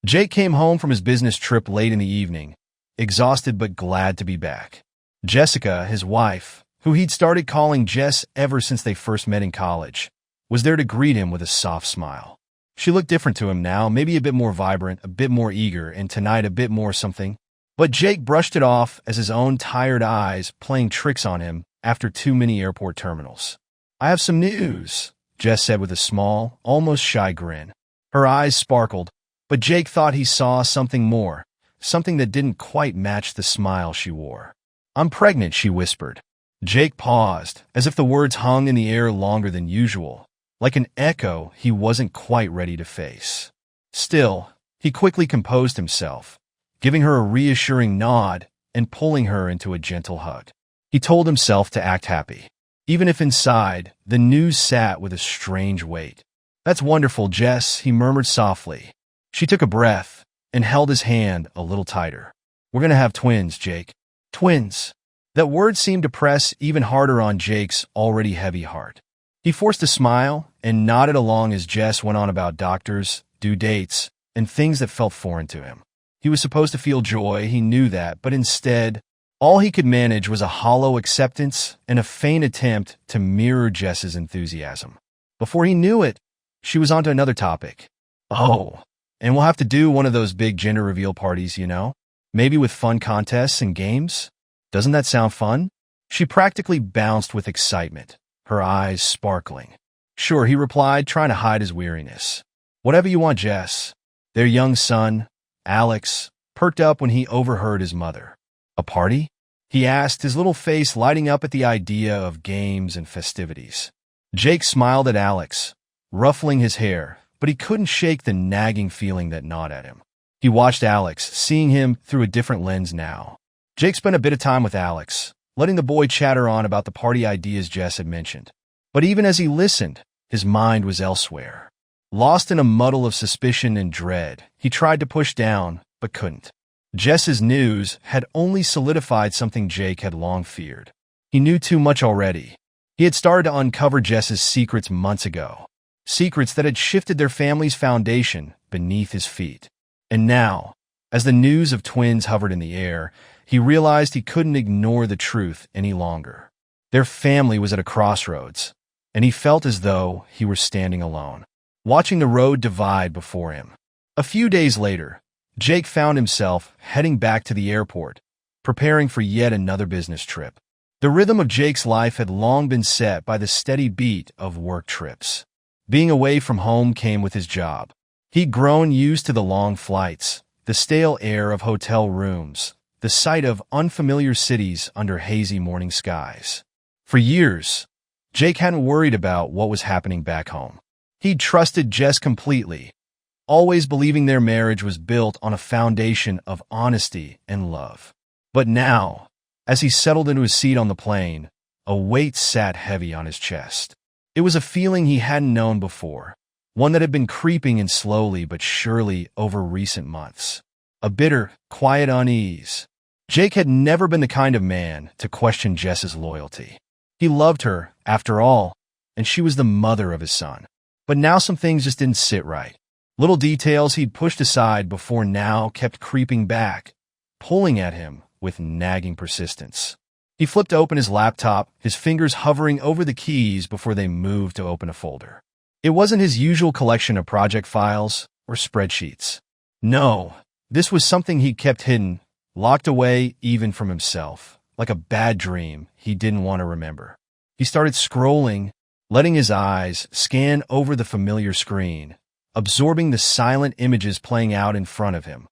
Jake came home from his business trip late in the evening, exhausted but glad to be back. Jessica, his wife, who he'd started calling Jess ever since they first met in college, was there to greet him with a soft smile. She looked different to him now, maybe a bit more vibrant, a bit more eager, and tonight a bit more something. But Jake brushed it off as his own tired eyes playing tricks on him after too many airport terminals. "I have some news," Jess said with a small, almost shy grin. Her eyes sparkled, but Jake thought he saw something more, something that didn't quite match the smile she wore. "I'm pregnant," she whispered. Jake paused, as if the words hung in the air longer than usual, like an echo he wasn't quite ready to face. Still, he quickly composed himself, giving her a reassuring nod and pulling her into a gentle hug. He told himself to act happy, even if inside, the news sat with a strange weight. "That's wonderful, Jess," he murmured softly. She took a breath and held his hand a little tighter. "We're gonna have twins, Jake." Twins. That word seemed to press even harder on Jake's already heavy heart. He forced a smile and nodded along as Jess went on about doctors, due dates, and things that felt foreign to him. He was supposed to feel joy, he knew that, but instead, all he could manage was a hollow acceptance and a faint attempt to mirror Jess's enthusiasm. Before he knew it, she was onto another topic. "Oh, and we'll have to do one of those big gender reveal parties, you know? Maybe with fun contests and games? Doesn't that sound fun?" She practically bounced with excitement, her eyes sparkling. "Sure," he replied, trying to hide his weariness. "Whatever you want, Jess." Their young son, Alex, perked up when he overheard his mother. "A party?" he asked, his little face lighting up at the idea of games and festivities. Jake smiled at Alex, ruffling his hair, but he couldn't shake the nagging feeling that gnawed at him. He watched Alex, seeing him through a different lens now. Jake spent a bit of time with Alex, letting the boy chatter on about the party ideas Jess had mentioned. But even as he listened, his mind was elsewhere. Lost in a muddle of suspicion and dread, he tried to push down, but couldn't. Jess's news had only solidified something Jake had long feared. He knew too much already. He had started to uncover Jess's secrets months ago. Secrets that had shifted their family's foundation beneath his feet. And now, as the news of twins hovered in the air, he realized he couldn't ignore the truth any longer. Their family was at a crossroads, and he felt as though he were standing alone, watching the road divide before him. A few days later, Jake found himself heading back to the airport, preparing for yet another business trip. The rhythm of Jake's life had long been set by the steady beat of work trips. Being away from home came with his job. He'd grown used to the long flights, the stale air of hotel rooms, the sight of unfamiliar cities under hazy morning skies. For years, Jake hadn't worried about what was happening back home. He'd trusted Jess completely, always believing their marriage was built on a foundation of honesty and love. But now, as he settled into his seat on the plane, a weight sat heavy on his chest. It was a feeling he hadn't known before, one that had been creeping in slowly but surely over recent months. A bitter, quiet unease. Jake had never been the kind of man to question Jess's loyalty. He loved her, after all, and she was the mother of his son. But now some things just didn't sit right. Little details he'd pushed aside before now kept creeping back, pulling at him with nagging persistence. He flipped open his laptop, his fingers hovering over the keys before they moved to open a folder. It wasn't his usual collection of project files or spreadsheets. No, this was something he'd kept hidden, locked away even from himself, like a bad dream he didn't want to remember. He started scrolling, letting his eyes scan over the familiar screen, absorbing the silent images playing out in front of him,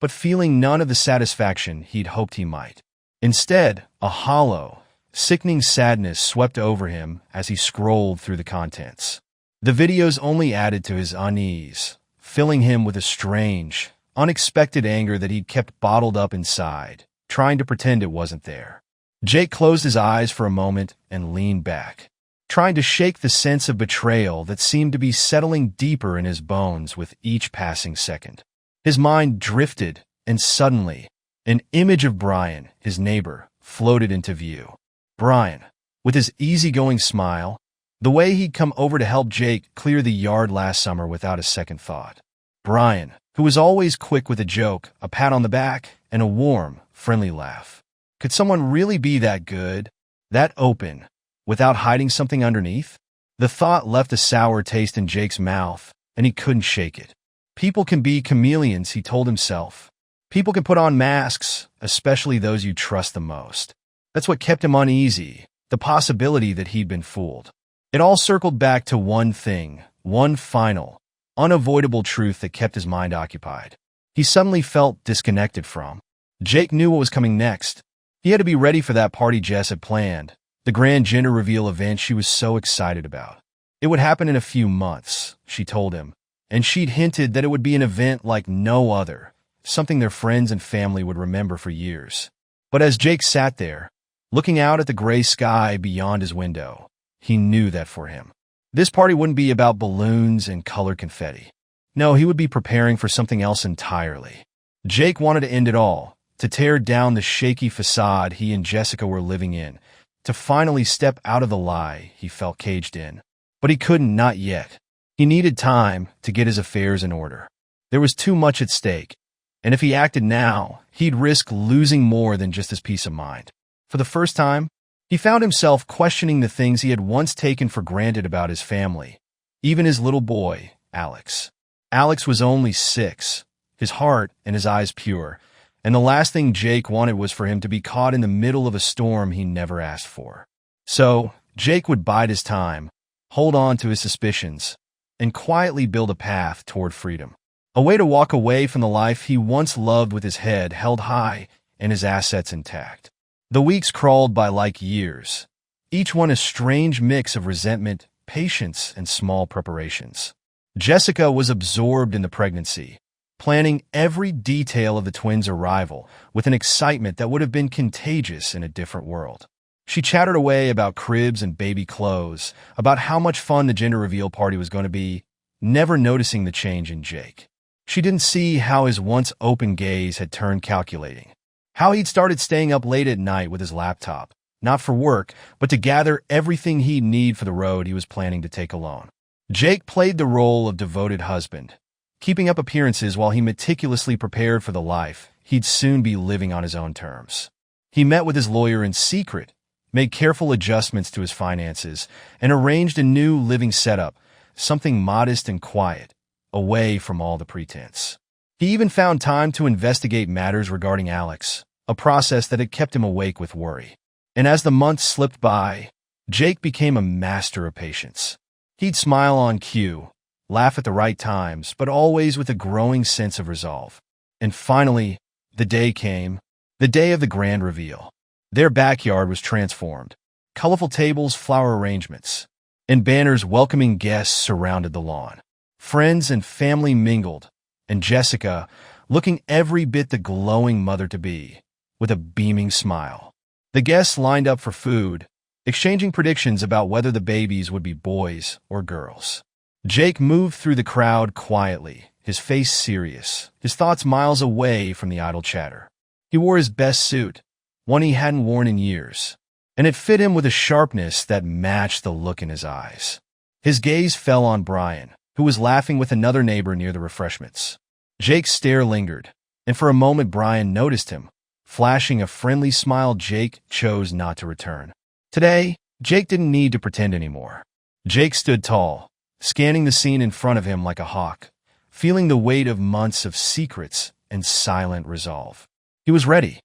but feeling none of the satisfaction he'd hoped he might. Instead, a hollow, sickening sadness swept over him as he scrolled through the contents. The videos only added to his unease, filling him with a strange, unexpected anger that he'd kept bottled up inside, trying to pretend it wasn't there. Jake closed his eyes for a moment and leaned back, trying to shake the sense of betrayal that seemed to be settling deeper in his bones with each passing second. His mind drifted, and suddenly, an image of Brian, his neighbor, floated into view. Brian, with his easygoing smile, the way he'd come over to help Jake clear the yard last summer without a second thought. Brian, who was always quick with a joke, a pat on the back, and a warm, friendly laugh. Could someone really be that good, that open, without hiding something underneath? The thought left a sour taste in Jake's mouth, and he couldn't shake it. People can be chameleons, he told himself. People can put on masks, especially those you trust the most. That's what kept him uneasy, the possibility that he'd been fooled. It all circled back to one thing, one final, unavoidable truth that kept his mind occupied. He suddenly felt disconnected from. Jake knew what was coming next. He had to be ready for that party Jess had planned, the grand gender reveal event she was so excited about. It would happen in a few months, she told him, and she'd hinted that it would be an event like no other, something their friends and family would remember for years. But as Jake sat there, looking out at the gray sky beyond his window, he knew that for him, this party wouldn't be about balloons and colored confetti. No, he would be preparing for something else entirely. Jake wanted to end it all, to tear down the shaky facade he and Jessica were living in, to finally step out of the lie he felt caged in. But he couldn't, not yet. He needed time to get his affairs in order. There was too much at stake, and if he acted now, he'd risk losing more than just his peace of mind. For the first time, he found himself questioning the things he had once taken for granted about his family, even his little boy, Alex. Alex was only 6, his heart and his eyes pure, and the last thing Jake wanted was for him to be caught in the middle of a storm he never asked for. So, Jake would bide his time, hold on to his suspicions, and quietly build a path toward freedom. A way to walk away from the life he once loved with his head held high and his assets intact. The weeks crawled by like years, each one a strange mix of resentment, patience, and small preparations. Jessica was absorbed in the pregnancy, planning every detail of the twins' arrival with an excitement that would have been contagious in a different world. She chattered away about cribs and baby clothes, about how much fun the gender reveal party was going to be, never noticing the change in Jake. She didn't see how his once open gaze had turned calculating, how he'd started staying up late at night with his laptop, not for work, but to gather everything he'd need for the road he was planning to take alone. Jake played the role of devoted husband, keeping up appearances while he meticulously prepared for the life he'd soon be living on his own terms. He met with his lawyer in secret, made careful adjustments to his finances, and arranged a new living setup, something modest and quiet, away from all the pretense. He even found time to investigate matters regarding Alex, a process that had kept him awake with worry. And as the months slipped by, Jake became a master of patience. He'd smile on cue, laugh at the right times, but always with a growing sense of resolve. And finally, the day came, the day of the grand reveal. Their backyard was transformed. Colorful tables, flower arrangements, and banners welcoming guests surrounded the lawn. Friends and family mingled, and Jessica, looking every bit the glowing mother-to-be, with a beaming smile. The guests lined up for food, exchanging predictions about whether the babies would be boys or girls. Jake moved through the crowd quietly, his face serious, his thoughts miles away from the idle chatter. He wore his best suit, one he hadn't worn in years, and it fit him with a sharpness that matched the look in his eyes. His gaze fell on Brian, who was laughing with another neighbor near the refreshments. Jake's stare lingered, and for a moment Brian noticed him. Flashing a friendly smile, Jake chose not to return. Today, Jake didn't need to pretend anymore. Jake stood tall, scanning the scene in front of him like a hawk, feeling the weight of months of secrets and silent resolve. He was ready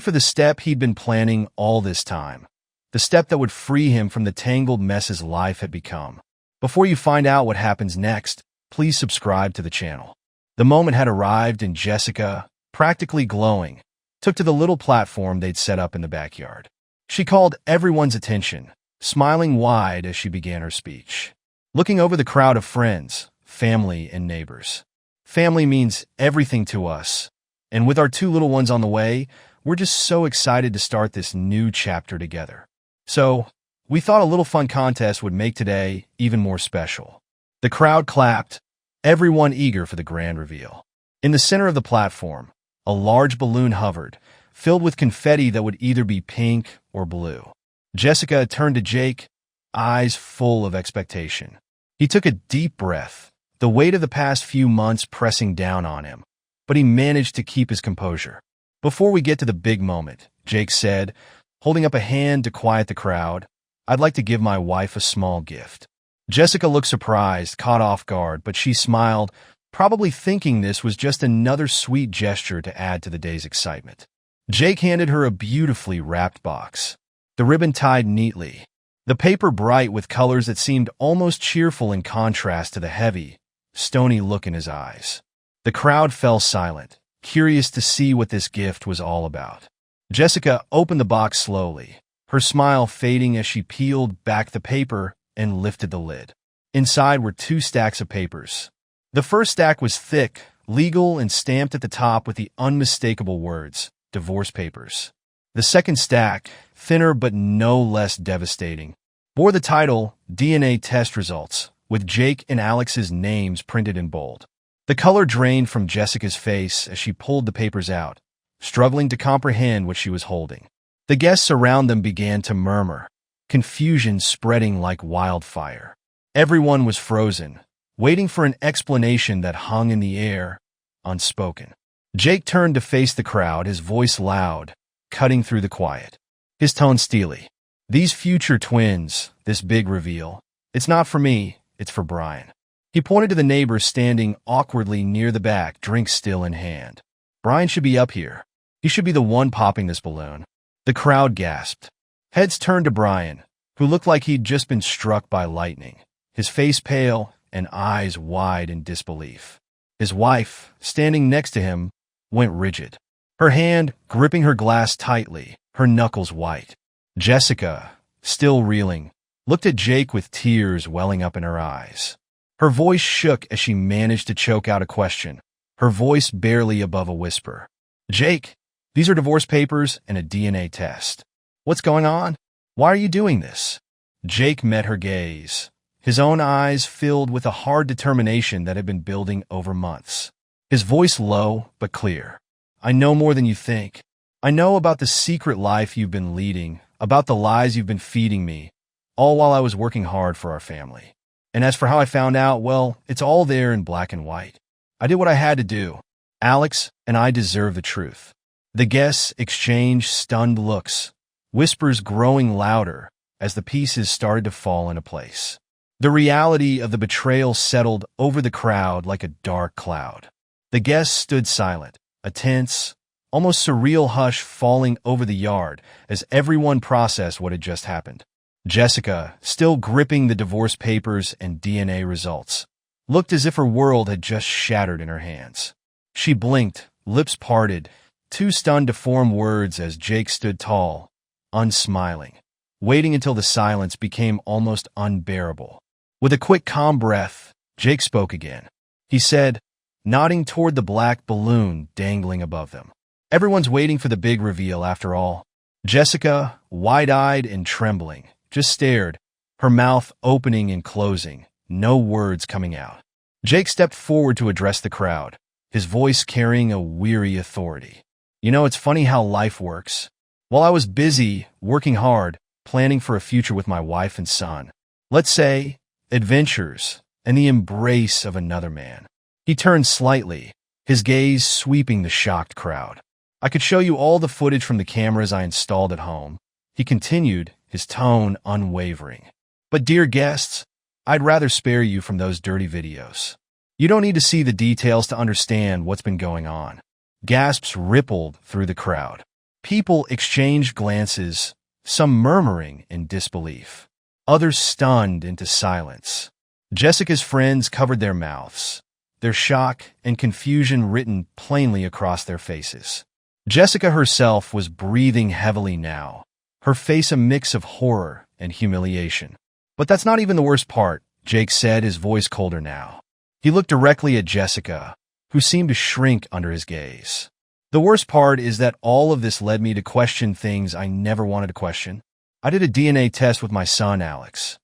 for the step he'd been planning all this time, the step that would free him from the tangled mess his life had become. Before you find out what happens next, please subscribe to the channel. The moment had arrived, and Jessica, practically glowing, took to the little platform they'd set up in the backyard. She called everyone's attention, smiling wide as she began her speech, looking over the crowd of friends, family, and neighbors. Family means everything to us, and with our 2 little ones on the way, we're just so excited to start this new chapter together. So, we thought a little fun contest would make today even more special. The crowd clapped, everyone eager for the grand reveal. In the center of the platform, a large balloon hovered, filled with confetti that would either be pink or blue. Jessica turned to Jake, eyes full of expectation. He took a deep breath, the weight of the past few months pressing down on him, but he managed to keep his composure. "Before we get to the big moment," Jake said, holding up a hand to quiet the crowd, "I'd like to give my wife a small gift." Jessica looked surprised, caught off guard, but she smiled, probably thinking this was just another sweet gesture to add to the day's excitement. Jake handed her a beautifully wrapped box, the ribbon tied neatly, the paper bright with colors that seemed almost cheerful in contrast to the heavy, stony look in his eyes. The crowd fell silent, curious to see what this gift was all about. Jessica opened the box slowly, her smile fading as she peeled back the paper and lifted the lid. Inside were 2 stacks of papers. The first stack was thick, legal, and stamped at the top with the unmistakable words, "Divorce Papers." The second stack, thinner but no less devastating, bore the title, "DNA Test Results," with Jake and Alex's names printed in bold. The color drained from Jessica's face as she pulled the papers out, struggling to comprehend what she was holding. The guests around them began to murmur, confusion spreading like wildfire. Everyone was frozen, waiting for an explanation that hung in the air, unspoken. Jake turned to face the crowd, his voice loud, cutting through the quiet. His tone steely. "These future twins, this big reveal, it's not for me, it's for Brian." He pointed to the neighbor standing awkwardly near the back, drink still in hand. "Brian should be up here. He should be the one popping this balloon." The crowd gasped. Heads turned to Brian, who looked like he'd just been struck by lightning, his face pale and eyes wide in disbelief. His wife, standing next to him, went rigid, her hand gripping her glass tightly, her knuckles white. Jessica, still reeling, looked at Jake with tears welling up in her eyes. Her voice shook as she managed to choke out a question, her voice barely above a whisper. "Jake, these are divorce papers and a DNA test. What's going on? Why are you doing this?" Jake met her gaze, his own eyes filled with a hard determination that had been building over months. His voice low but clear. "I know more than you think. I know about the secret life you've been leading, about the lies you've been feeding me, all while I was working hard for our family. And as for how I found out, well, it's all there in black and white. I did what I had to do. Alex and I deserve the truth." The guests exchanged stunned looks, whispers growing louder as the pieces started to fall into place. The reality of the betrayal settled over the crowd like a dark cloud. The guests stood silent, a tense, almost surreal hush falling over the yard as everyone processed what had just happened. Jessica, still gripping the divorce papers and DNA results, looked as if her world had just shattered in her hands. She blinked, lips parted, too stunned to form words as Jake stood tall, unsmiling, waiting until the silence became almost unbearable. With a quick, calm breath, Jake spoke again. He said, nodding toward the black balloon dangling above them, "Everyone's waiting for the big reveal after all." Jessica, wide-eyed and trembling, just stared, her mouth opening and closing, no words coming out. Jake stepped forward to address the crowd, his voice carrying a weary authority. "You know, it's funny how life works. While I was busy, working hard, planning for a future with my wife and son, let's say, adventures, and the embrace of another man." He turned slightly, his gaze sweeping the shocked crowd. "I could show you all the footage from the cameras I installed at home," he continued, his tone unwavering. "But dear guests, I'd rather spare you from those dirty videos. You don't need to see the details to understand what's been going on." Gasps rippled through the crowd. People exchanged glances, some murmuring in disbelief, others stunned into silence. Jessica's friends covered their mouths, their shock and confusion written plainly across their faces. Jessica herself was breathing heavily now, her face a mix of horror and humiliation. "But that's not even the worst part," Jake said, his voice colder now. He looked directly at Jessica, who seemed to shrink under his gaze. "The worst part is that all of this led me to question things I never wanted to question. I did a DNA test with my son, Alex."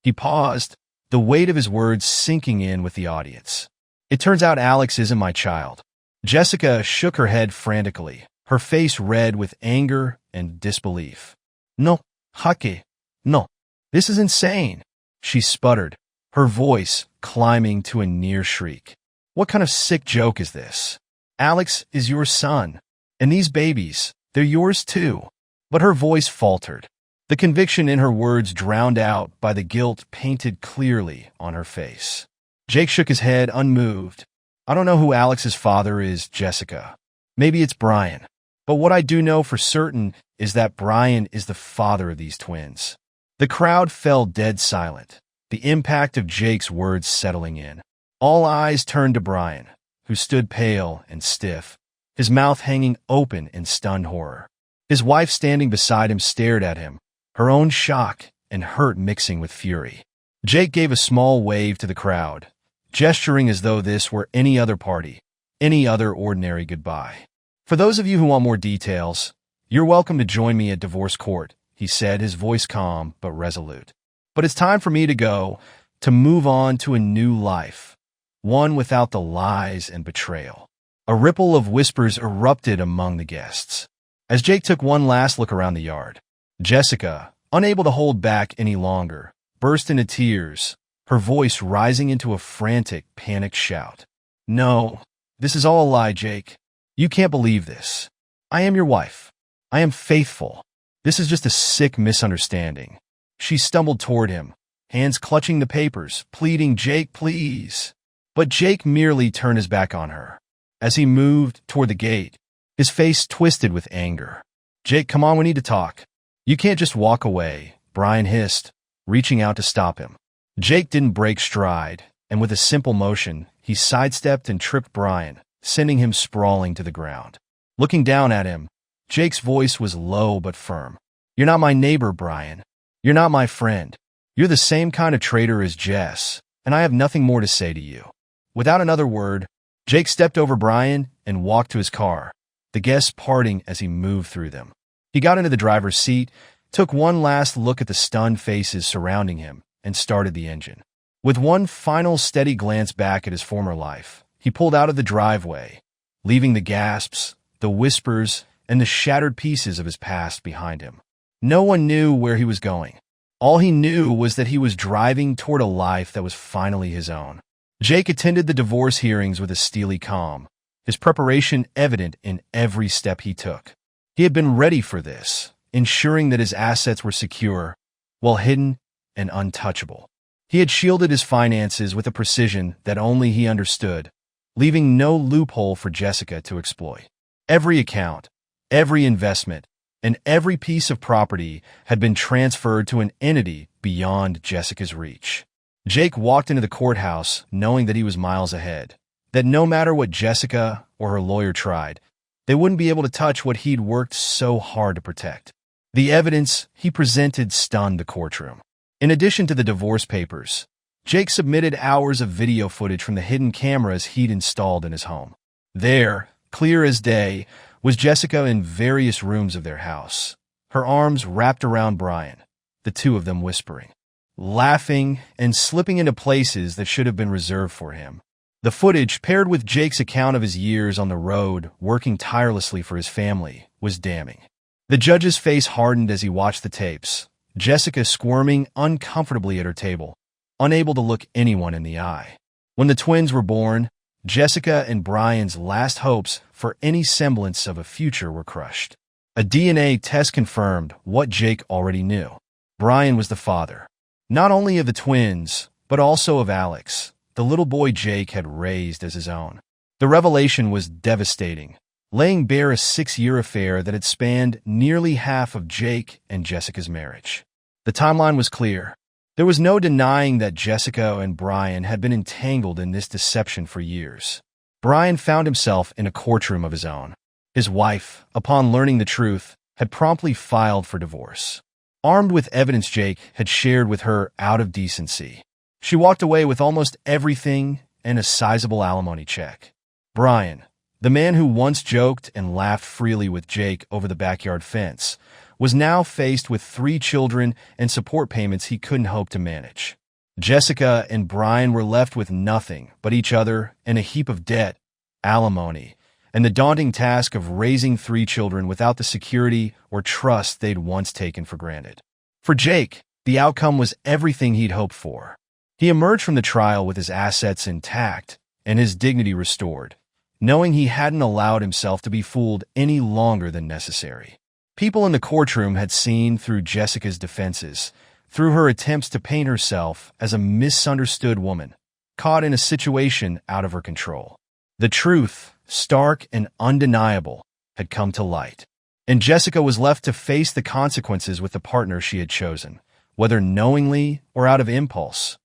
He paused, the weight of his words sinking in with the audience. "It turns out Alex isn't my child." Jessica shook her head frantically, her face red with anger and disbelief. "No, Hake, no. This is insane," she sputtered, her voice climbing to a near shriek. "What kind of sick joke is this? Alex is your son, and these babies, they're yours too." But her voice faltered, the conviction in her words drowned out by the guilt painted clearly on her face. Jake shook his head, unmoved. "I don't know who Alex's father is, Jessica. Maybe it's Brian. But what I do know for certain is that Brian is the father of these twins." The crowd fell dead silent, the impact of Jake's words settling in. All eyes turned to Brian, who stood pale and stiff, his mouth hanging open in stunned horror. His wife standing beside him stared at him, her own shock and hurt mixing with fury. Jake gave a small wave to the crowd, gesturing as though this were any other party, any other ordinary goodbye. "For those of you who want more details, you're welcome to join me at divorce court," he said, his voice calm but resolute. "But it's time for me to go, to move on to a new life, one without the lies and betrayal." A ripple of whispers erupted among the guests as Jake took one last look around the yard. Jessica, unable to hold back any longer, burst into tears, her voice rising into a frantic, panicked shout. "No, this is all a lie, Jake. You can't believe this. I am your wife. I am faithful. This is just a sick misunderstanding." She stumbled toward him, hands clutching the papers, pleading, "Jake, please." But Jake merely turned his back on her. As he moved toward the gate, his face twisted with anger. "Jake, come on, we need to talk." "You can't just walk away," Brian hissed, reaching out to stop him. Jake didn't break stride, and with a simple motion, he sidestepped and tripped Brian, sending him sprawling to the ground. Looking down at him, Jake's voice was low but firm. "You're not my neighbor, Brian. You're not my friend. You're the same kind of traitor as Jess, and I have nothing more to say to you." Without another word, Jake stepped over Brian and walked to his car, the guests parting as he moved through them. He got into the driver's seat, took one last look at the stunned faces surrounding him, and started the engine. With one final steady glance back at his former life, he pulled out of the driveway, leaving the gasps, the whispers, and the shattered pieces of his past behind him. No one knew where he was going. All he knew was that he was driving toward a life that was finally his own. Jake attended the divorce hearings with a steely calm, his preparation evident in every step he took. He had been ready for this, ensuring that his assets were secure, well hidden and untouchable. He had shielded his finances with a precision that only he understood, leaving no loophole for Jessica to exploit. Every account, every investment, and every piece of property had been transferred to an entity beyond Jessica's reach. Jake walked into the courthouse knowing that he was miles ahead, that no matter what Jessica or her lawyer tried, they wouldn't be able to touch what he'd worked so hard to protect. The evidence he presented stunned the courtroom. In addition to the divorce papers, Jake submitted hours of video footage from the hidden cameras he'd installed in his home. There, clear as day, was Jessica in various rooms of their house, her arms wrapped around Brian, the two of them whispering, laughing, and slipping into places that should have been reserved for him. The footage, paired with Jake's account of his years on the road, working tirelessly for his family, was damning. The judge's face hardened as he watched the tapes, Jessica squirming uncomfortably at her table, unable to look anyone in the eye. When the twins were born, Jessica and Brian's last hopes for any semblance of a future were crushed. A DNA test confirmed what Jake already knew. Brian was the father, not only of the twins, but also of Alex, the little boy Jake had raised as his own. The revelation was devastating, laying bare a 6-year affair that had spanned nearly half of Jake and Jessica's marriage. The timeline was clear. There was no denying that Jessica and Brian had been entangled in this deception for years. Brian found himself in a courtroom of his own. His wife, upon learning the truth, had promptly filed for divorce. Armed with evidence Jake had shared with her out of decency, she walked away with almost everything and a sizable alimony check. Brian, the man who once joked and laughed freely with Jake over the backyard fence, was now faced with 3 children and support payments he couldn't hope to manage. Jessica and Brian were left with nothing but each other and a heap of debt, alimony, and the daunting task of raising 3 children without the security or trust they'd once taken for granted. For Jake, the outcome was everything he'd hoped for. He emerged from the trial with his assets intact and his dignity restored, knowing he hadn't allowed himself to be fooled any longer than necessary. People in the courtroom had seen through Jessica's defenses, through her attempts to paint herself as a misunderstood woman, caught in a situation out of her control. The truth, stark and undeniable, had come to light, and Jessica was left to face the consequences with the partner she had chosen, whether knowingly or out of impulse,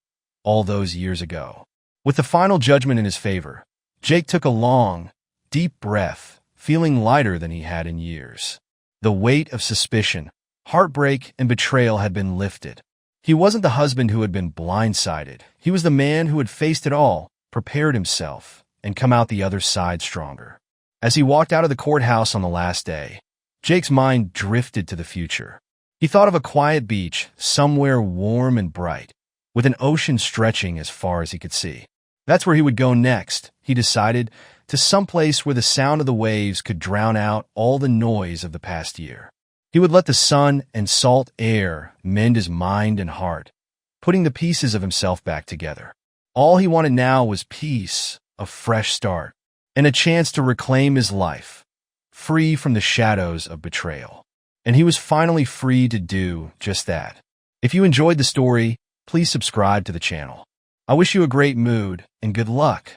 all those years ago. With the final judgment in his favor, Jake took a long, deep breath, feeling lighter than he had in years. The weight of suspicion, heartbreak, and betrayal had been lifted. He wasn't the husband who had been blindsided. He was the man who had faced it all, prepared himself, and come out the other side stronger. As he walked out of the courthouse on the last day, Jake's mind drifted to the future. He thought of a quiet beach, somewhere warm and bright, with an ocean stretching as far as he could see. That's where he would go next, he decided, to someplace where the sound of the waves could drown out all the noise of the past year. He would let the sun and salt air mend his mind and heart, putting the pieces of himself back together. All he wanted now was peace, a fresh start, and a chance to reclaim his life, free from the shadows of betrayal. And he was finally free to do just that. If you enjoyed the story, please subscribe to the channel. I wish you a great mood and good luck.